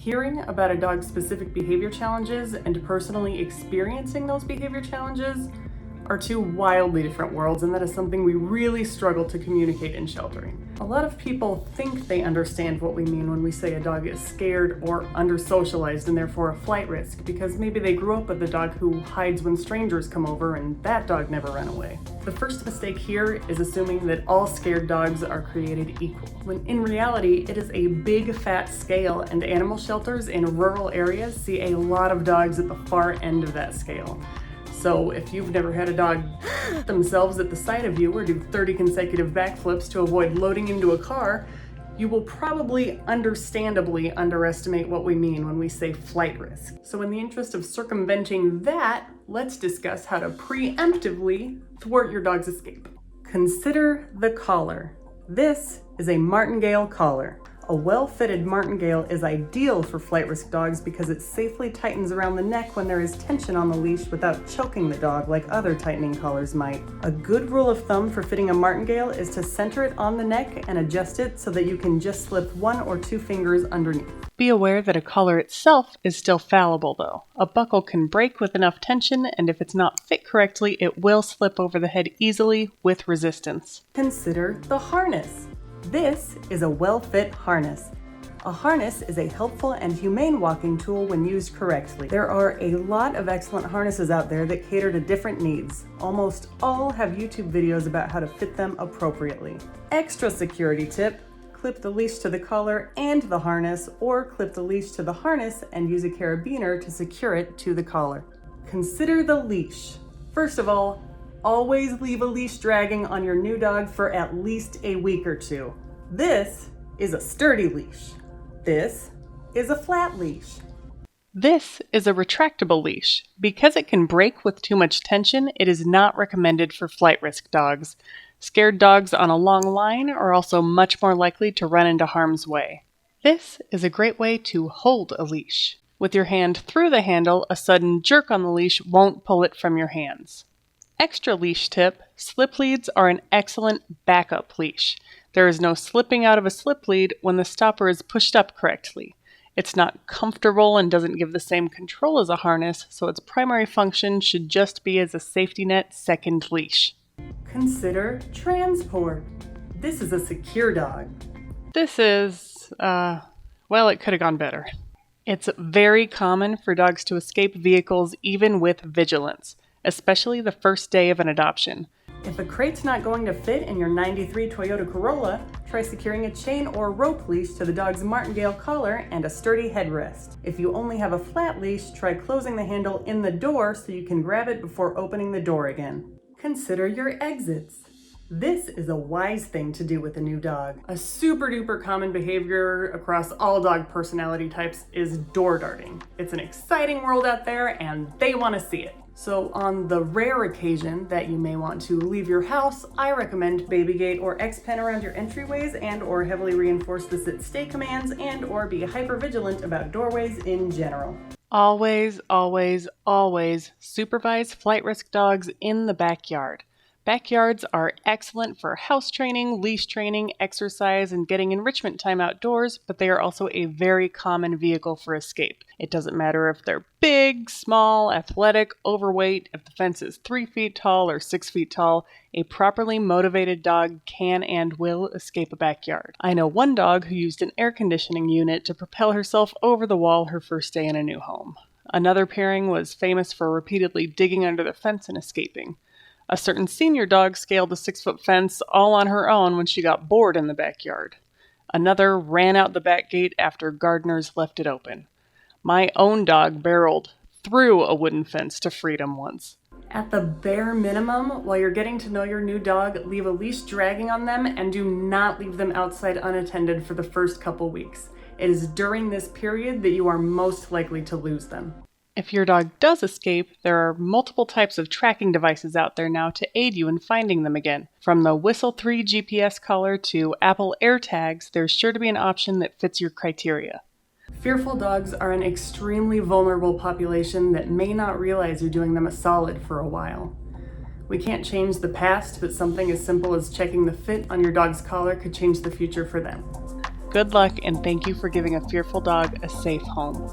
Hearing about a dog's specific behavior challenges and personally experiencing those behavior challenges are two wildly different worlds, and that is something we really struggle to communicate in sheltering. A lot of people think they understand what we mean when we say a dog is scared or under-socialized and therefore a flight risk, because maybe they grew up with a dog who hides when strangers come over and that dog never ran away. The first mistake here is assuming that all scared dogs are created equal, when in reality it is a big fat scale, and animal shelters in rural areas see a lot of dogs at the far end of that scale. So if you've never had a dog themselves at the sight of you or do 30 consecutive backflips to avoid loading into a car, you will probably understandably underestimate what we mean when we say flight risk. So in the interest of circumventing that, let's discuss how to preemptively thwart your dog's escape. Consider the collar. This is a martingale collar. A well-fitted martingale is ideal for flight risk dogs because it safely tightens around the neck when there is tension on the leash without choking the dog like other tightening collars might. A good rule of thumb for fitting a martingale is to center it on the neck and adjust it so that you can just slip 1 or 2 fingers underneath. Be aware that a collar itself is still fallible though. A buckle can break with enough tension, and if it's not fit correctly, it will slip over the head easily with resistance. Consider the harness. This is a well-fit harness. A harness is a helpful and humane walking tool when used correctly. There are a lot of excellent harnesses out there that cater to different needs. Almost all have YouTube videos about how to fit them appropriately. Extra security tip: clip the leash to the collar and the harness, or clip the leash to the harness and use a carabiner to secure it to the collar. Consider the leash. First of all, always leave a leash dragging on your new dog for at least a week or 2. This is a sturdy leash. This is a flat leash. This is a retractable leash. Because it can break with too much tension, it is not recommended for flight risk dogs. Scared dogs on a long line are also much more likely to run into harm's way. This is a great way to hold a leash. With your hand through the handle, a sudden jerk on the leash won't pull it from your hands. Extra leash tip: slip leads are an excellent backup leash. There is no slipping out of a slip lead when the stopper is pushed up correctly. It's not comfortable and doesn't give the same control as a harness, so its primary function should just be as a safety net second leash. Consider transport. This is a secure dog. This is, well, it could have gone better. It's very common for dogs to escape vehicles even with vigilance, especially the first day of an adoption. If a crate's not going to fit in your '93 Toyota Corolla, try securing a chain or rope leash to the dog's martingale collar and a sturdy headrest. If you only have a flat leash, try closing the handle in the door so you can grab it before opening the door again. Consider your exits. This is a wise thing to do with a new dog. A super duper common behavior across all dog personality types is door darting. It's an exciting world out there and they want to see it. So on the rare occasion that you may want to leave your house, I recommend baby gate or X-pen around your entryways and or heavily reinforce the sit-stay commands and or be hyper-vigilant about doorways in general. Always, always, always supervise flight risk dogs in the backyard. Backyards are excellent for house training, leash training, exercise, and getting enrichment time outdoors, but they are also a very common vehicle for escape. It doesn't matter if they're big, small, athletic, overweight, if the fence is 3 feet tall or 6 feet tall, a properly motivated dog can and will escape a backyard. I know one dog who used an air conditioning unit to propel herself over the wall her first day in a new home. Another pairing was famous for repeatedly digging under the fence and escaping. A certain senior dog scaled a 6-foot fence all on her own when she got bored in the backyard. Another ran out the back gate after gardeners left it open. My own dog barreled through a wooden fence to freedom once. At the bare minimum, while you're getting to know your new dog, leave a leash dragging on them and do not leave them outside unattended for the first couple weeks. It is during this period that you are most likely to lose them. If your dog does escape, there are multiple types of tracking devices out there now to aid you in finding them again. From the Whistle 3 GPS collar to Apple AirTags, there's sure to be an option that fits your criteria. Fearful dogs are an extremely vulnerable population that may not realize you're doing them a solid for a while. We can't change the past, but something as simple as checking the fit on your dog's collar could change the future for them. Good luck, and thank you for giving a fearful dog a safe home.